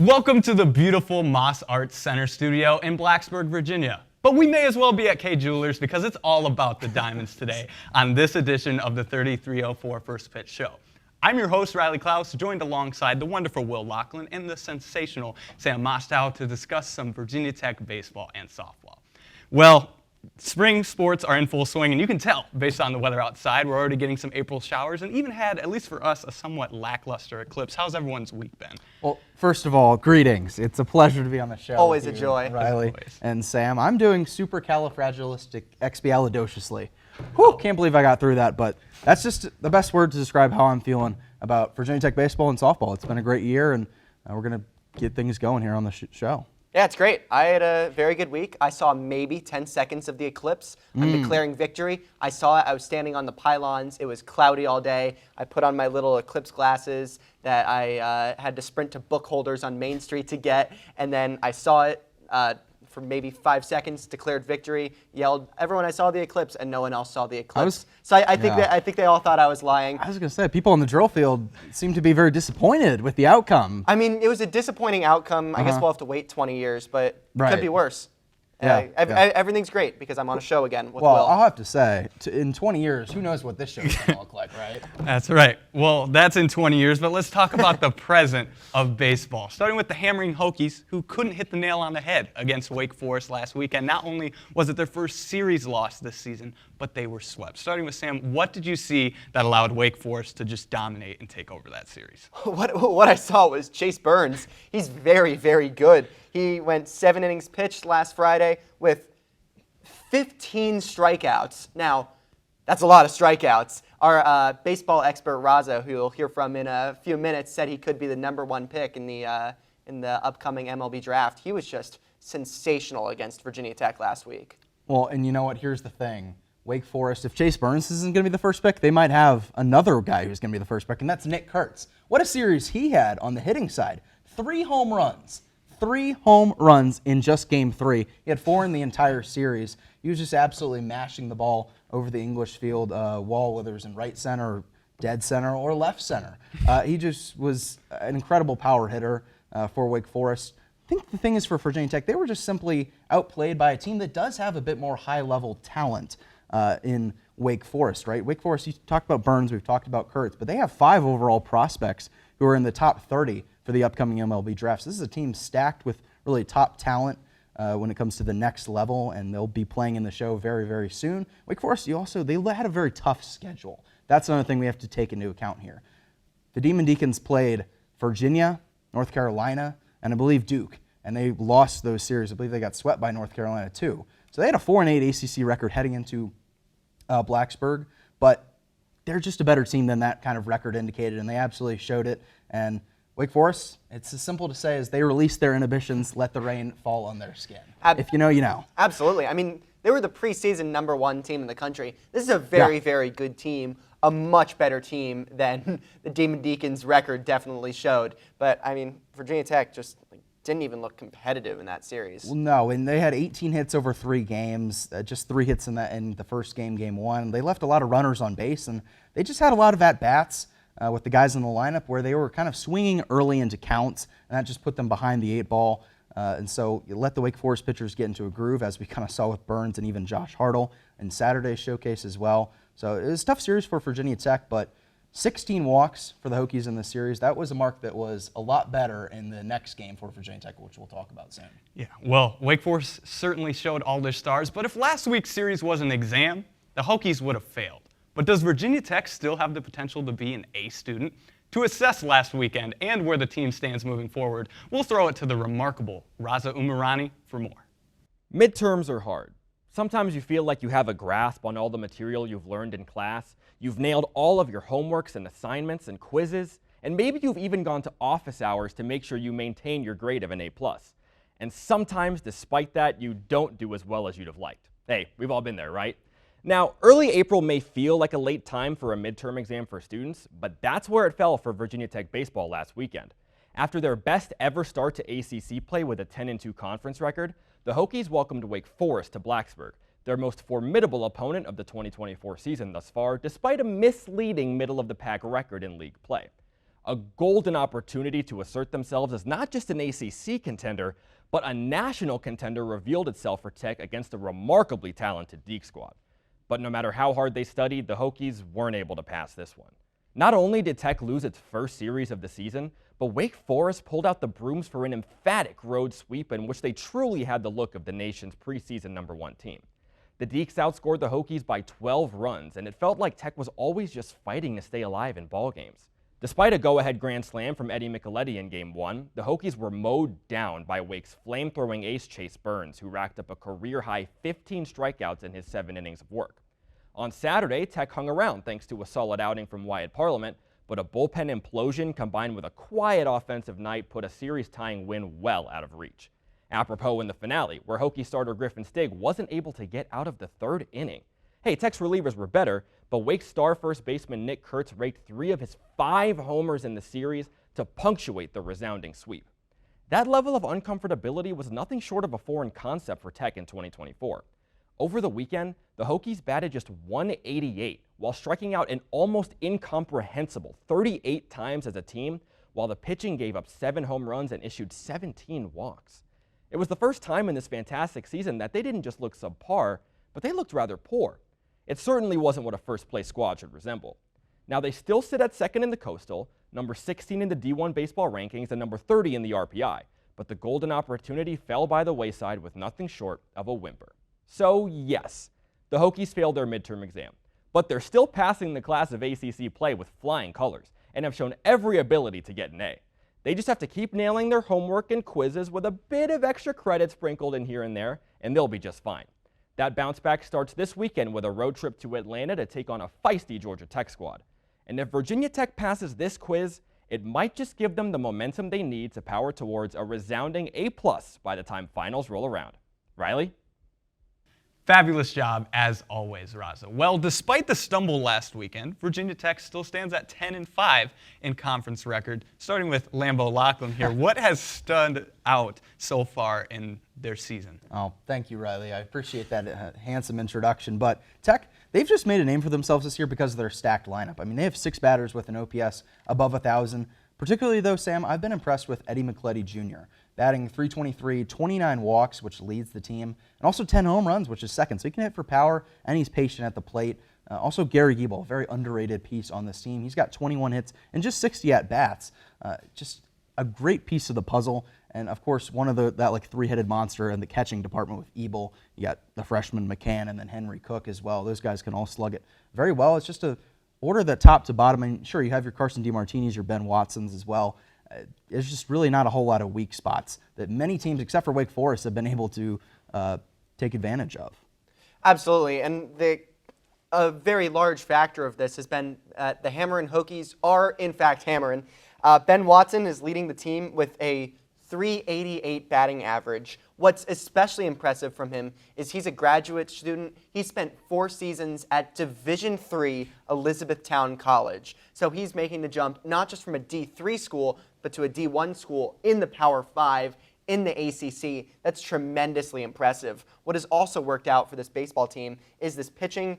Welcome to the beautiful Moss Arts Center studio in Blacksburg, Virginia. But we may as well be at Kay Jewelers because it's all about the diamonds today on this edition of the 3304 First Pitch Show. I'm your host, Riley Klaus, joined alongside the wonderful Will Lachlan and the sensational Sam Mostow to discuss some Virginia Tech baseball and softball. Well, spring sports are in full swing, and you can tell based on the weather outside. We're already getting some April showers and even had, at least for us, a somewhat lackluster eclipse. How's everyone's week been? Well, first of all, greetings. It's a pleasure to be on the show. Always with a you, joy. Riley and Sam. I'm doing supercalifragilisticexpialidociously. Whew, can't believe I got through that, but that's just the best word to describe how I'm feeling about Virginia Tech baseball and softball. It's been a great year, and we're going to get things going here on the show. Yeah, it's great. I had a very good week. I saw maybe 10 seconds of the eclipse. I'm declaring victory. I saw it. I was standing on the pylons. It was cloudy all day. I put on my little eclipse glasses that I had to sprint to book holders on Main Street to get, and then I saw it for maybe 5 seconds, declared victory, yelled, "Everyone, I saw the eclipse," and no one else saw the eclipse. I think they all thought I was lying. I was going to say, people on the drill field seem to be very disappointed with the outcome. I mean, it was a disappointing outcome. I guess we'll have to wait 20 years, but it could be worse. Everything's great because I'm on a show again with Will. I'll have to say, in 20 years, who knows what this show's going to look like, right? That's right. Well, that's in 20 years, but let's talk about the present of baseball. Starting with the hammering Hokies, who couldn't hit the nail on the head against Wake Forest last weekend. Not only was it their first series loss this season, but they were swept. Starting with Sam, what did you see that allowed Wake Forest to just dominate and take over that series? What I saw was Chase Burns. He's very, very good. He went 7 innings pitched last Friday with 15 strikeouts. Now, that's a lot of strikeouts. Our baseball expert, Raza, who you'll hear from in a few minutes, said he could be the #1 pick in the upcoming MLB draft. He was just sensational against Virginia Tech last week. Well, and you know what? Here's the thing. Wake Forest, if Chase Burns isn't going to be the first pick, they might have another guy who's going to be the first pick, and that's Nick Kurtz. What a series he had on the hitting side. 3 home runs. 3 home runs in just Game 3. He had 4 in the entire series. He was just absolutely mashing the ball over the English field wall, whether it was in right center, dead center, or left center. He just was an incredible power hitter for Wake Forest. I think the thing is for Virginia Tech, they were just simply outplayed by a team that does have a bit more high-level talent in Wake Forest, right? Wake Forest, you talked about Burns, we've talked about Kurtz, but they have 5 overall prospects who are in the top 30 for the upcoming MLB drafts. This is a team stacked with really top talent when it comes to the next level, and they'll be playing in the show very, very soon. Wake Forest, they had a very tough schedule. That's another thing we have to take into account here. The Demon Deacons played Virginia, North Carolina, and I believe Duke, and they lost those series. I believe they got swept by North Carolina too. So they had a 4-8 ACC record heading into Blacksburg, but they're just a better team than that kind of record indicated, and they absolutely showed it. And Wake Forest, it's as simple to say as they release their inhibitions, let the rain fall on their skin. If you know, you know. Absolutely. I mean, they were the preseason #1 team in the country. This is a very, very good team, a much better team than the Demon Deacons record definitely showed. But, I mean, Virginia Tech just didn't even look competitive in that series. Well, no, and they had 18 hits over 3 games, just 3 hits in the first game, Game 1. They left a lot of runners on base, and they just had a lot of at-bats with the guys in the lineup where they were kind of swinging early into counts, and that just put them behind the 8 ball. And so you let the Wake Forest pitchers get into a groove, as we kind of saw with Burns and even Josh Hartle in Saturday's showcase as well. So it was a tough series for Virginia Tech, but 16 walks for the Hokies in this series. That was a mark that was a lot better in the next game for Virginia Tech, which we'll talk about soon. Yeah, well, Wake Forest certainly showed all their stars, but if last week's series was an exam, the Hokies would have failed. But does Virginia Tech still have the potential to be an A student? To assess last weekend and where the team stands moving forward, we'll throw it to the remarkable Raza Umarani for more. Midterms are hard. Sometimes you feel like you have a grasp on all the material you've learned in class. You've nailed all of your homeworks and assignments and quizzes, and maybe you've even gone to office hours to make sure you maintain your grade of an A+. And sometimes, despite that, you don't do as well as you'd have liked. Hey, we've all been there, right? Now, early April may feel like a late time for a midterm exam for students, but that's where it fell for Virginia Tech baseball last weekend. After their best ever start to ACC play with a 10-2 conference record, the Hokies welcomed Wake Forest to Blacksburg, their most formidable opponent of the 2024 season thus far, despite a misleading middle-of-the-pack record in league play. A golden opportunity to assert themselves as not just an ACC contender, but a national contender revealed itself for Tech against a remarkably talented Deke squad. But no matter how hard they studied, the Hokies weren't able to pass this one. Not only did Tech lose its first series of the season, but Wake Forest pulled out the brooms for an emphatic road sweep in which they truly had the look of the nation's preseason #1 team. The Dekes outscored the Hokies by 12 runs, and it felt like Tech was always just fighting to stay alive in ball games. Despite a go-ahead grand slam from Eddie Micheletti in Game 1, the Hokies were mowed down by Wake's flame-throwing ace Chase Burns, who racked up a career-high 15 strikeouts in his 7 innings of work. On Saturday, Tech hung around thanks to a solid outing from Wyatt Parliament, but a bullpen implosion combined with a quiet offensive night put a series-tying win well out of reach. Apropos in the finale, where Hokie starter Griffin Stigg wasn't able to get out of the 3rd inning. Hey, Tech's relievers were better, but Wake's star first baseman Nick Kurtz raked 3 of his 5 homers in the series to punctuate the resounding sweep. That level of uncomfortability was nothing short of a foreign concept for Tech in 2024. Over the weekend, the Hokies batted just .188 while striking out an almost incomprehensible 38 times as a team, while the pitching gave up 7 home runs and issued 17 walks. It was the first time in this fantastic season that they didn't just look subpar, but they looked rather poor. It certainly wasn't what a first-place squad should resemble. Now, they still sit at 2nd in the Coastal, number 16 in the D1 baseball rankings, and number 30 in the RPI, but the golden opportunity fell by the wayside with nothing short of a whimper. So, yes, the Hokies failed their midterm exam, but they're still passing the class of ACC play with flying colors and have shown every ability to get an A. They just have to keep nailing their homework and quizzes with a bit of extra credit sprinkled in here and there, and they'll be just fine. That bounce back starts this weekend with a road trip to Atlanta to take on a feisty Georgia Tech squad. And if Virginia Tech passes this quiz, it might just give them the momentum they need to power towards a resounding A+ by the time finals roll around. Riley? Fabulous job, as always, Raza. Well, despite the stumble last weekend, Virginia Tech still stands at 10-5 in conference record. Starting with Lambo Lachlan here, what has stood out so far in their season? Oh, thank you, Riley. I appreciate that handsome introduction. But Tech, they've just made a name for themselves this year because of their stacked lineup. I mean, they have 6 batters with an OPS above 1,000. Particularly, though, Sam, I've been impressed with Eddie Micheletti Jr., batting .323, 29 walks, which leads the team, and also 10 home runs, which is second. So he can hit for power, and he's patient at the plate. Also, Gary Giebel, very underrated piece on this team. He's got 21 hits and just 60 at-bats. Just a great piece of the puzzle. And, of course, one of that 3-headed monster in the catching department with Ebel. You got the freshman McCann and then Henry Cook as well. Those guys can all slug it very well. It's just a order that top to bottom. And sure, you have your Carson DeMartinis, your Ben Watsons as well. There's just really not a whole lot of weak spots that many teams, except for Wake Forest, have been able to take advantage of. Absolutely, and a very large factor of this has been the Hammerin' Hokies are, in fact, Hammerin'. Ben Watson is leading the team with a .388 batting average. What's especially impressive from him is he's a graduate student. He spent 4 seasons at Division III Elizabethtown College. So he's making the jump not just from a D3 school, but to a D1 school in the Power 5 in the ACC. That's tremendously impressive. What has also worked out for this baseball team is this pitching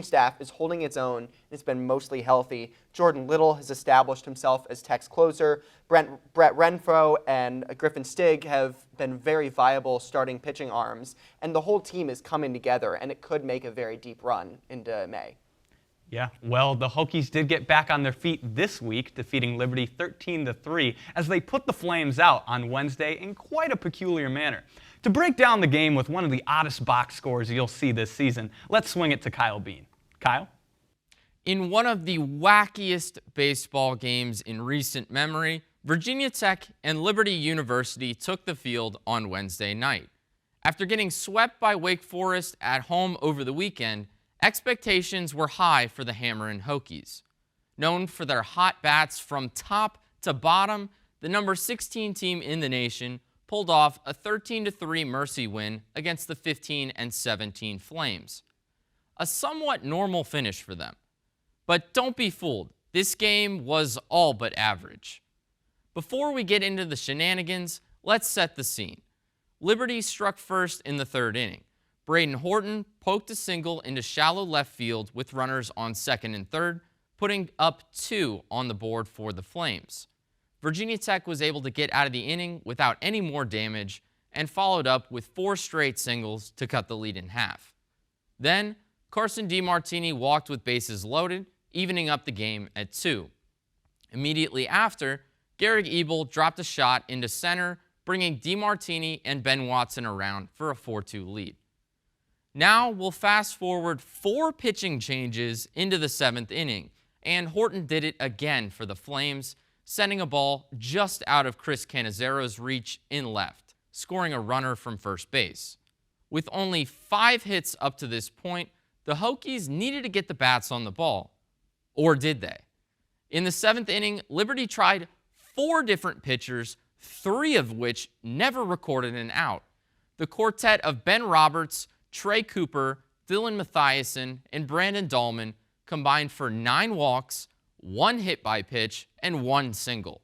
staff is holding its own, and it's been mostly healthy. Jordan Little has established himself as Tech's closer. Brett Renfro and Griffin Stigg have been very viable starting pitching arms, and the whole team is coming together, and it could make a very deep run into May. Yeah, well, the Hokies did get back on their feet this week, defeating Liberty 13-3 as they put the Flames out on Wednesday in quite a peculiar manner. To break down the game with one of the oddest box scores you'll see this season, let's swing it to Kyle Bean. Kyle? In one of the wackiest baseball games in recent memory, Virginia Tech and Liberty University took the field on Wednesday night. After getting swept by Wake Forest at home over the weekend, expectations were high for the Hammerin' Hokies. Known for their hot bats from top to bottom, the number 16 team in the nation pulled off a 13-3 mercy win against the 15 and 17 Flames. A somewhat normal finish for them. But don't be fooled, this game was all but average. Before we get into the shenanigans, let's set the scene. Liberty struck first in the 3rd inning. Braden Horton poked a single into shallow left field with runners on 2nd and 3rd, putting up 2 on the board for the Flames. Virginia Tech was able to get out of the inning without any more damage and followed up with 4 straight singles to cut the lead in half. Then, Carson DiMartini walked with bases loaded, evening up the game at 2. Immediately after, Garrick Ebel dropped a shot into center, bringing DiMartini and Ben Watson around for a 4-2 lead. Now we'll fast forward 4 pitching changes into the 7th inning, and Horton did it again for the Flames, sending a ball just out of Chris Canizaro's reach in left, scoring a runner from first base. With only 5 hits up to this point, the Hokies needed to get the bats on the ball. Or did they? In the 7th inning, Liberty tried 4 different pitchers, 3 of which never recorded an out. The quartet of Ben Roberts, Trey Cooper, Dylan Mathiasen, and Brandon Dahlman combined for 9 walks, 1 hit by pitch, and 1 single.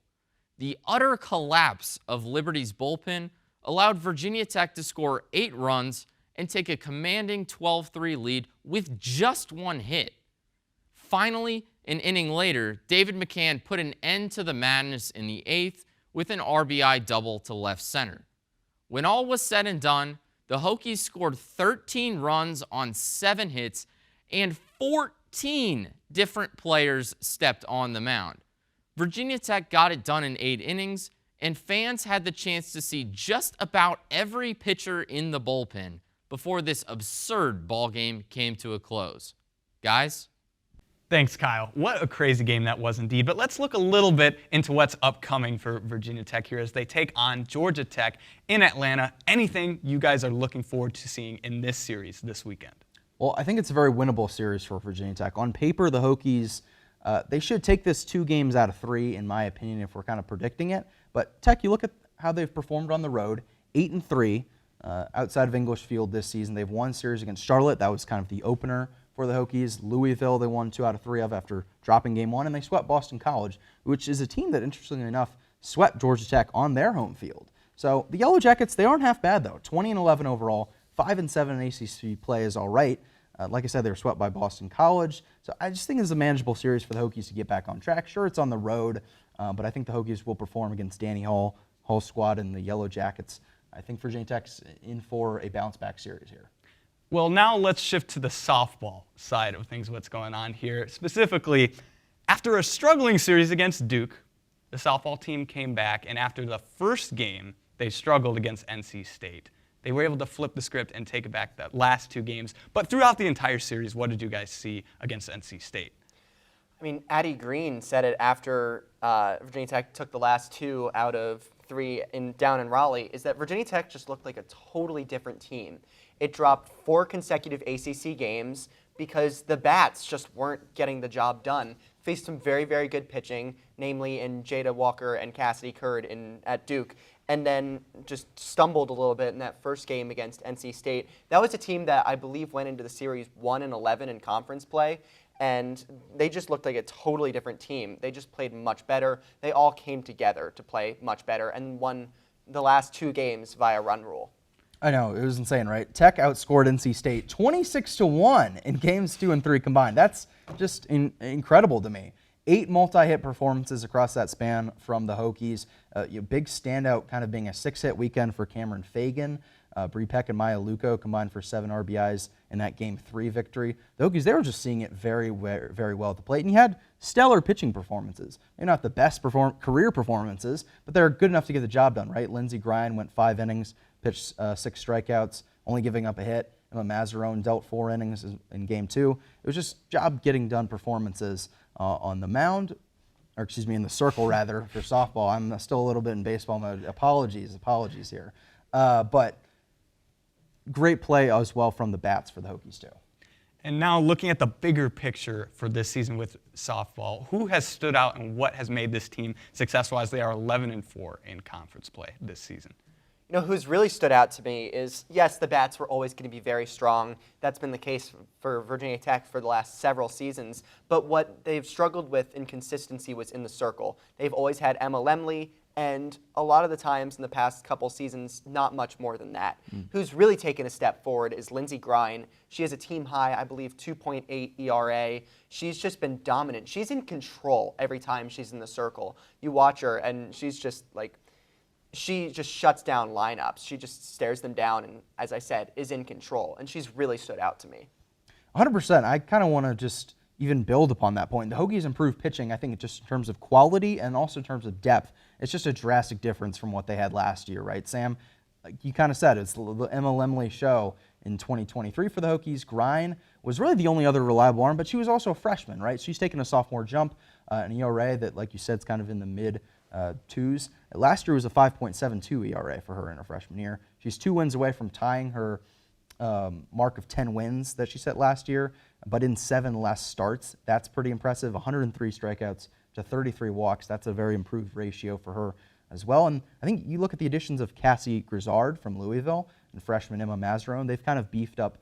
The utter collapse of Liberty's bullpen allowed Virginia Tech to score 8 runs and take a commanding 12-3 lead with just 1 hit. Finally, an inning later, David McCann put an end to the madness in the 8th with an RBI double to left center. When all was said and done, the Hokies scored 13 runs on 7 hits, and 14 different players stepped on the mound. Virginia Tech got it done in 8 innings, and fans had the chance to see just about every pitcher in the bullpen before this absurd ballgame came to a close. Guys? Thanks, Kyle. What a crazy game that was indeed. But let's look a little bit into what's upcoming for Virginia Tech here as they take on Georgia Tech in Atlanta. Anything you guys are looking forward to seeing in this series this weekend? Well, I think it's a very winnable series for Virginia Tech. On paper, the Hokies, they should take this 2 games out of 3, in my opinion, if we're kind of predicting it. But Tech, you look at how they've performed on the road, 8-3 outside of English Field this season. They've won series against Charlotte. That was kind of the opener for the Hokies. Louisville, they won 2 out of 3 of after dropping game 1, and they swept Boston College, which is a team that, interestingly enough, swept Georgia Tech on their home field. So the Yellow Jackets, they aren't half bad, though. 20-11 overall, 5-7 in ACC play is all right. Like I said, they were swept by Boston College. So I just think it's a manageable series for the Hokies to get back on track. Sure, it's on the road, but I think the Hokies will perform against Danny Hall's squad and the Yellow Jackets. I think Virginia Tech's in for a bounce-back series here. Well, now let's shift to the softball side of things, what's going on here. Specifically, after a struggling series against Duke, the softball team came back, and after the first game, they struggled against NC State. They were able to flip the script and take it back the last 2 games. But throughout the entire series, what did you guys see against NC State? I mean, Addie Green said it after Virginia Tech took the last 2 out of 3 down in Raleigh, is that Virginia Tech just looked like a totally different team. It dropped 4 consecutive ACC games because the bats just weren't getting the job done. Faced some very, very good pitching, namely in Jada Walker and Cassidy Curd at Duke, and then just stumbled a little bit in that first game against NC State. That was a team that I believe went into the series 1-11 in conference play, and they just looked like a totally different team. They just played much better. They all came together to play much better and won the last 2 games via run rule. I know, it was insane, right? Tech outscored NC State 26-1 in games 2 and 3 combined. That's just incredible to me. 8 multi-hit performances across that span from the Hokies. Big standout kind of being a 6-hit weekend for Cameron Fagan. Bree Peck and Maya Luco combined for 7 RBIs in that Game 3 victory. The Hokies, they were just seeing it very, very well at the plate. And he had stellar pitching performances. They're not the best career performances, but they're good enough to get the job done, right? Lindsey Grine went 5 innings, pitched 6 strikeouts, only giving up a hit. Emma Mazzarone dealt 4 innings in Game 2. It was just job-getting-done performances on the mound, or excuse me, in the circle, rather, for softball. I'm still a little bit in baseball mode. Apologies here. But great play as well from the bats for the Hokies, too. And now looking at the bigger picture for this season with softball, who has stood out and what has made this team successful as they are 11-4 in conference play this season? You know, who's really stood out to me is, yes, the bats were always going to be very strong. That's been the case for Virginia Tech for the last several seasons. But what they've struggled with in consistency was in the circle. They've always had Emma Lemley, and a lot of the times in the past couple seasons, not much more than that. Who's really taken a step forward is Lindsey Grine. She has a team high, I believe, 2.8 ERA. She's just been dominant. She's in control every time she's in the circle. You watch her, and she's just like, she just shuts down lineups. She just stares them down and, as I said, is in control. And she's really stood out to me. 100%. I kind of want to just even build upon that point. The Hokies improved pitching, I think, just in terms of quality and also in terms of depth. It's just a drastic difference from what they had last year, right, Sam? Like you kind of said, it's the Emma Lemley show in 2023 for the Hokies. Grine was really the only other reliable arm, but she was also a freshman, right? She's taken a sophomore jump, an ERA that, like you said, is kind of in the mid twos. Last year was a 5.72 ERA for her in her freshman year. She's 2 wins away from tying her mark of 10 wins that she set last year, but in 7 less starts. That's pretty impressive. 103 strikeouts to 33 walks. That's a very improved ratio for her as well. And I think you look at the additions of Cassie Grizzard from Louisville and freshman Emma Mazzarone. They've kind of beefed up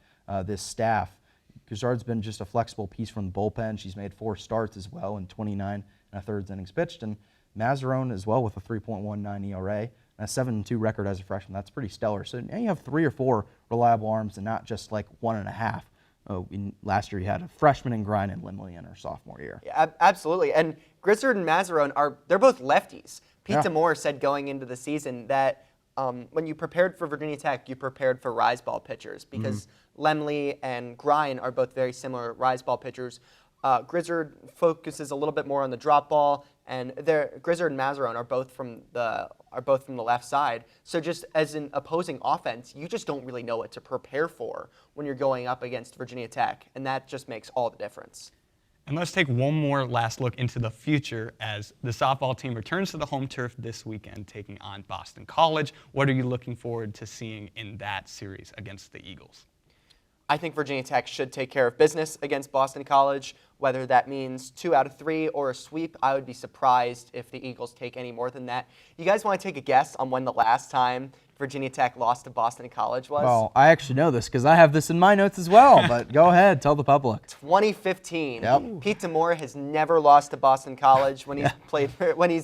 this staff. Grizzard's been just a flexible piece from the bullpen. She's made 4 starts as well in 29 1/3 innings pitched. And Mazzarone as well with a 3.19 ERA and a 7-2 record as a freshman. That's pretty stellar. So now you have 3 or 4 reliable arms and not just like 1.5. Last year you had a freshman in Grine and Lemley in her sophomore year. Yeah, absolutely. And Grizzard and Mazzarone they're both lefties. Pete DeMore said going into the season that when you prepared for Virginia Tech, you prepared for rise ball pitchers because Lemley and Grine are both very similar rise ball pitchers. Grizzard focuses a little bit more on the drop ball, and Grizzard and Mazzarone are both from the left side. So just as an opposing offense, you just don't really know what to prepare for when you're going up against Virginia Tech, and that just makes all the difference. And let's take one more last look into the future as the softball team returns to the home turf this weekend, taking on Boston College. What are you looking forward to seeing in that series against the Eagles? I think Virginia Tech should take care of business against Boston College, whether that means 2 out of 3 or a sweep. I would be surprised if the Eagles take any more than that. You guys want to take a guess on when the last time Virginia Tech lost to Boston College was? Well, I actually know this because I have this in my notes as well, but go ahead, tell the public. 2015. Yep. Pete DeMore has never lost to Boston College when he's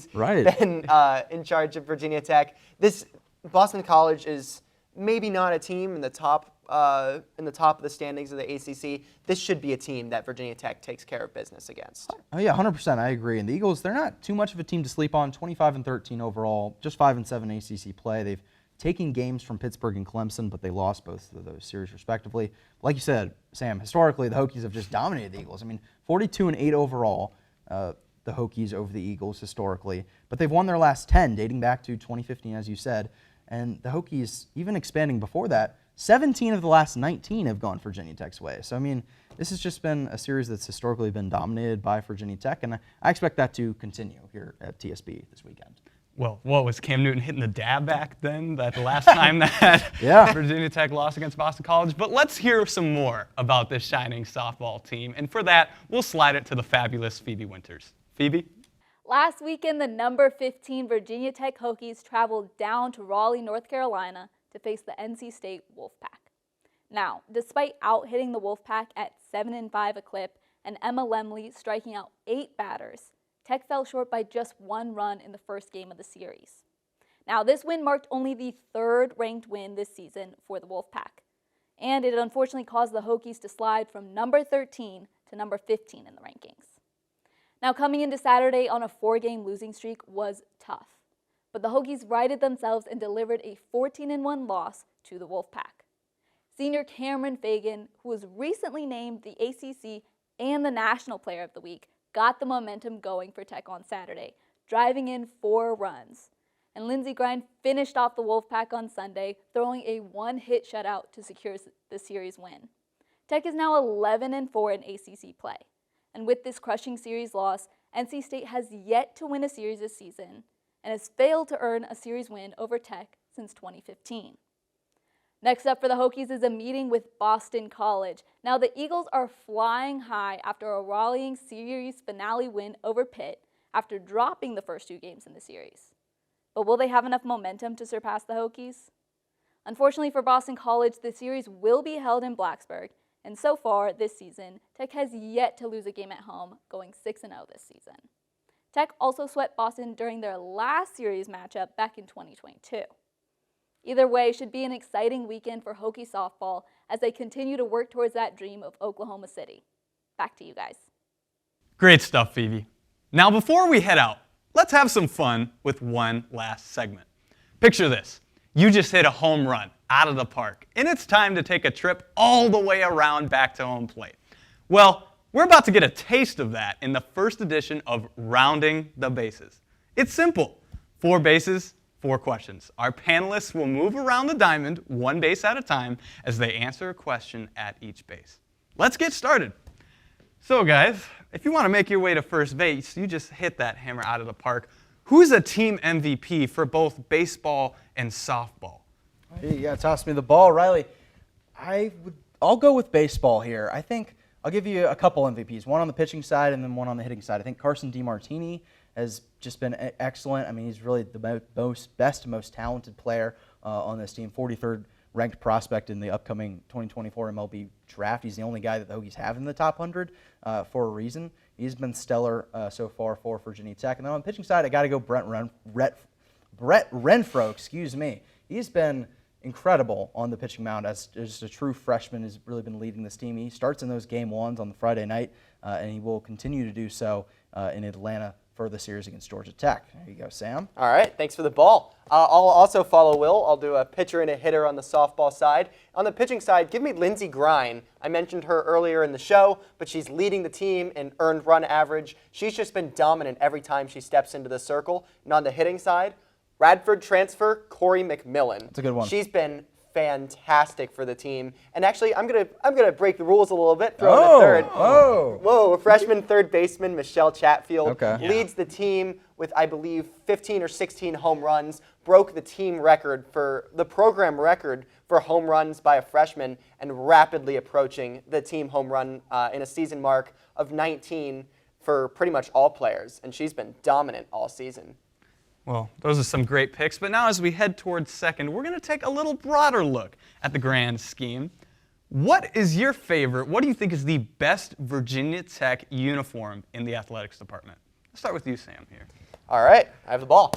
been in charge of Virginia Tech. This Boston College is maybe not a team in the top of the standings of the ACC. This should be a team that Virginia Tech takes care of business against. Oh yeah, 100%. I agree. And the Eagles, they're not too much of a team to sleep on. 25-13 overall, just 5-7 ACC play. They've taken games from Pittsburgh and Clemson, but they lost both of those series respectively. Like you said, Sam, historically the Hokies have just dominated the Eagles. I mean, 42-8 overall, the Hokies over the Eagles historically, but they've won their last 10, dating back to 2015, as you said. And the Hokies, even expanding before that, 17 of the last 19 have gone Virginia Tech's way. So, I mean, this has just been a series that's historically been dominated by Virginia Tech, and I expect that to continue here at TSB this weekend. Well, what was Cam Newton hitting the dab back then? That the last time that Virginia Tech lost against Boston College? But let's hear some more about this shining softball team. And for that, we'll slide it to the fabulous Phoebe Winters. Phoebe? Last weekend, the number 15 Virginia Tech Hokies traveled down to Raleigh, North Carolina to face the NC State Wolfpack. Now, despite out-hitting the Wolfpack at 7-5 a clip and Emma Lemley striking out 8 batters, Tech fell short by just 1 run in the first game of the series. Now, this win marked only the 3rd ranked win this season for the Wolfpack, and it unfortunately caused the Hokies to slide from number 13 to number 15 in the rankings. Now, coming into Saturday on a 4-game losing streak was tough, but the Hokies righted themselves and delivered a 14-1 loss to the Wolfpack. Senior Cameron Fagan, who was recently named the ACC and the National Player of the Week, got the momentum going for Tech on Saturday, driving in 4 runs. And Lindsey Grine finished off the Wolfpack on Sunday, throwing a 1-hit shutout to secure the series win. Tech is now 11-4 in ACC play. And with this crushing series loss, NC State has yet to win a series this season and has failed to earn a series win over Tech since 2015. Next up for the Hokies is a meeting with Boston College. Now, the Eagles are flying high after a rallying series finale win over Pitt after dropping the first 2 games in the series. But will they have enough momentum to surpass the Hokies? Unfortunately for Boston College, the series will be held in Blacksburg, and so far this season, Tech has yet to lose a game at home, going 6-0 this season. Tech also swept Boston during their last series matchup back in 2022. Either way, should be an exciting weekend for Hokie softball as they continue to work towards that dream of Oklahoma City. Back to you guys. Great stuff, Phoebe. Now, before we head out, let's have some fun with one last segment. Picture this. You just hit a home run out of the park, and it's time to take a trip all the way around back to home plate. Well, we're about to get a taste of that in the first edition of Rounding the Bases. It's simple. 4 bases, 4 questions. Our panelists will move around the diamond 1 base at a time as they answer a question at each base. Let's get started. So guys, if you want to make your way to first base, you just hit that hammer out of the park. Who's a team MVP for both baseball and softball? You gotta toss me the ball, Riley. I'll go with baseball here. I think I'll give you a couple MVPs, one on the pitching side and then one on the hitting side. I think Carson DeMartini has just been excellent. I mean, he's really the most talented player on this team. 43rd ranked prospect in the upcoming 2024 MLB draft. He's the only guy that the Hokies have in the top 100 for a reason. He's been stellar so far for Virginia Tech. And then on the pitching side, I got to go Brett Renfro. Excuse me. He's been incredible on the pitching mound as just a true freshman. Has really been leading this team. He starts in those game ones on the Friday night, and he will continue to do so in Atlanta for the series against Georgia Tech. There you go, Sam. All right, thanks for the ball. I'll also follow Will. I'll do a pitcher and a hitter on the softball side. On the pitching side, give me Lindsey Grine. I mentioned her earlier in the show, but she's leading the team in earned run average. She's just been dominant every time she steps into the circle. And on the hitting side, Radford transfer Corey McMillan. That's a good one. She's been fantastic for the team. And actually, I'm gonna break the rules a little bit. Throw in a third. Whoa! A freshman third baseman Michelle Chatfield leads the team with, I believe, 15 or 16 home runs. Broke the team record for the program record for home runs by a freshman, and rapidly approaching the team home run in a season mark of 19 for pretty much all players. And she's been dominant all season. Well, those are some great picks, but now as we head towards second, we're going to take a little broader look at the grand scheme. What is your favorite, what do you think is the best Virginia Tech uniform in the athletics department? Let's start with you, Sam, here. All right, I have the ball.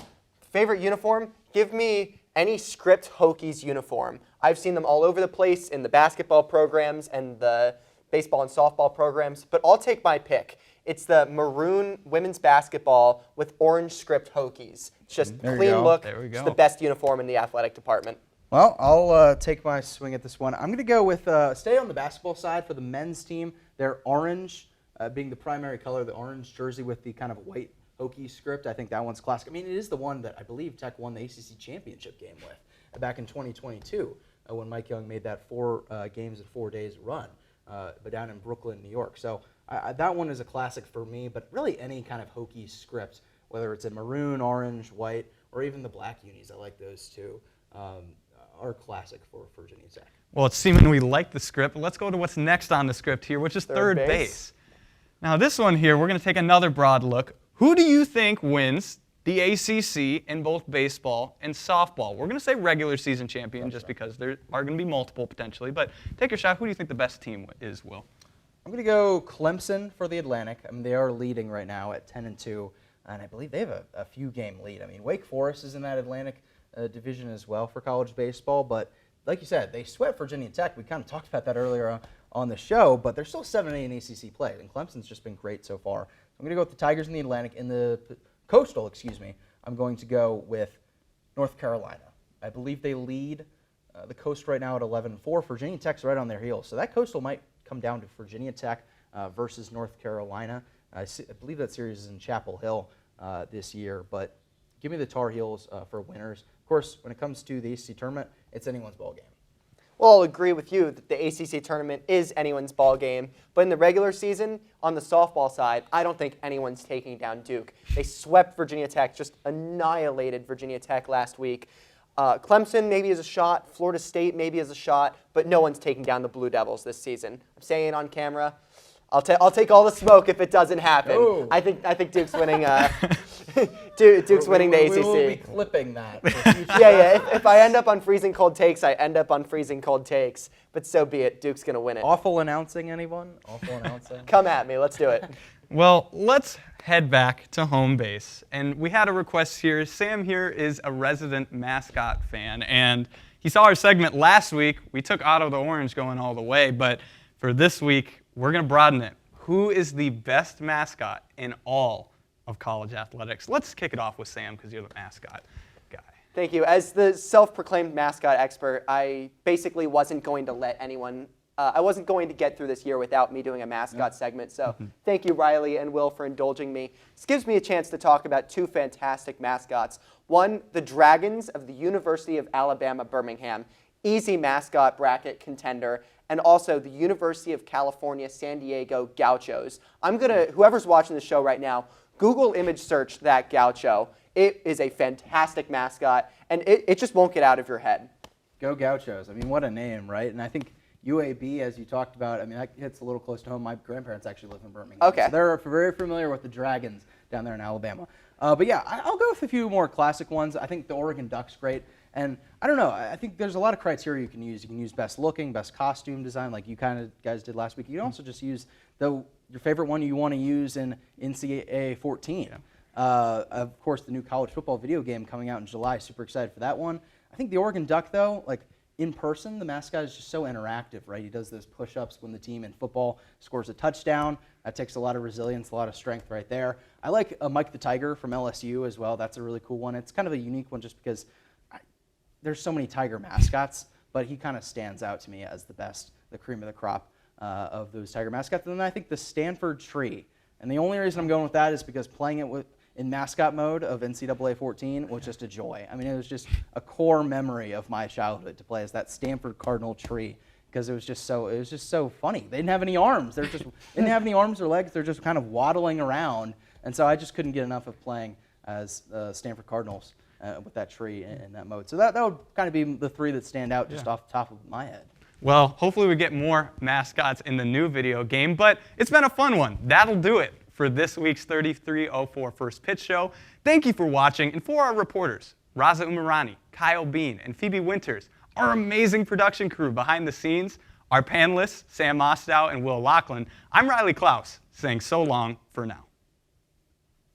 Favorite uniform? Give me any Script Hokies uniform. I've seen them all over the place in the basketball programs and the baseball and softball programs, but I'll take my pick. It's the maroon women's basketball with orange Script Hokies. It's just clean look. There we go. It's the best uniform in the athletic department. Well, I'll take my swing at this one. I'm going to go with, stay on the basketball side for the men's team. They're orange, being the primary color, the orange jersey with the kind of white Hokie script. I think that one's classic. I mean, it is the one that I believe Tech won the ACC championship game with back in 2022 when Mike Young made that 4 games in 4 days run, but down in Brooklyn, New York. So that one is a classic for me, but really any kind of Hokie script, whether it's a maroon, orange, white, or even the black unis, I like those too, are classic for Virginia Tech. Well, it's seeming we like the script, but let's go to what's next on the script here, which is third base. Now this one here, we're going to take another broad look. Who do you think wins the ACC in both baseball and softball? We're going to say regular season champion just because there are going to be multiple potentially, but take a shot. Who do you think the best team is, Will? I'm going to go Clemson for the Atlantic. I mean, they are leading right now at 10-2, and I believe they have a few game lead. I mean, Wake Forest is in that Atlantic division as well for college baseball, but like you said, they swept Virginia Tech. We kind of talked about that earlier on the show, but they're still 7-8 in ACC play, and Clemson's just been great so far. I'm going to go with the Tigers in the Atlantic. In the Coastal, I'm going to go with North Carolina. I believe they lead the Coast right now at 11-4. Virginia Tech's right on their heels, so that Coastal might come down to Virginia Tech versus North Carolina. I believe that series is in Chapel Hill this year, but give me the Tar Heels for winners. Of course, when it comes to the ACC tournament, it's anyone's ball game. Well, I'll agree with you that the ACC tournament is anyone's ball game, but in the regular season, on the softball side, I don't think anyone's taking down Duke. They swept Virginia Tech, just annihilated Virginia Tech last week. Clemson maybe is a shot, Florida State maybe is a shot, but no one's taking down the Blue Devils this season. I'm saying it on camera. I'll take all the smoke if it doesn't happen. Oh. I think Duke's winning. Duke's winning the ACC. We will be clipping that. Yeah. If I end up on freezing cold takes, I end up on freezing cold takes. But so be it. Duke's going to win it. Awful announcing, anyone? Awful announcing? Come at me. Let's do it. Well, let's head back to home base. And we had a request here. Sam here is a resident mascot fan, and he saw our segment last week. We took Otto the Orange going all the way, but for this week, we're going to broaden it. Who is the best mascot in all of college athletics? Let's kick it off with Sam, because you're the mascot guy. Thank you. As the self-proclaimed mascot expert, I basically wasn't going to let anyone I wasn't going to get through this year without me doing a mascot segment, so thank you, Riley and Will, for indulging me. This gives me a chance to talk about two fantastic mascots. One, the Dragons of the University of Alabama, Birmingham, easy mascot bracket contender, and also the University of California, San Diego Gauchos. Whoever's watching the show right now, Google image search that Gaucho. It is a fantastic mascot, and it just won't get out of your head. Go Gauchos. I mean, what a name, right? And I think UAB, as you talked about, I mean, that hits a little close to home. My grandparents actually live in Birmingham. Okay. So they're very familiar with the Dragons down there in Alabama. But yeah, I'll go with a few more classic ones. I think the Oregon Duck's great. And I don't know, I think there's a lot of criteria you can use. You can use best looking, best costume design, like you kind of guys did last week. You can also just use your favorite one you want to use in NCAA 14. Of course, the new college football video game coming out in July. Super excited for that one. I think the Oregon Duck, though, like, in person, the mascot is just so interactive, right? He does those push-ups when the team in football scores a touchdown. That takes a lot of resilience, a lot of strength right there. I like Mike the Tiger from LSU as well. That's a really cool one. It's kind of a unique one just because there's so many Tiger mascots, but he kind of stands out to me as the best, the cream of the crop of those Tiger mascots. And then I think the Stanford Tree. And the only reason I'm going with that is because playing it in mascot mode of NCAA 14 was just a joy. I mean, it was just a core memory of my childhood to play as that Stanford Cardinal Tree, because it was just so funny. They didn't have any arms. They didn't have any arms or legs. They're just kind of waddling around, and so I just couldn't get enough of playing as Stanford Cardinals with that tree in that mode. So that would kind of be the three that stand out just off the top of my head. Well, hopefully we get more mascots in the new video game, but it's been a fun one. That'll do it for this week's 3304 First Pitch Show. Thank you for watching, and for our reporters, Raza Umarani, Kyle Bean, and Phoebe Winters, our amazing production crew behind the scenes, our panelists, Sam Mostow and Will Lachlan, I'm Riley Klaus, saying so long for now.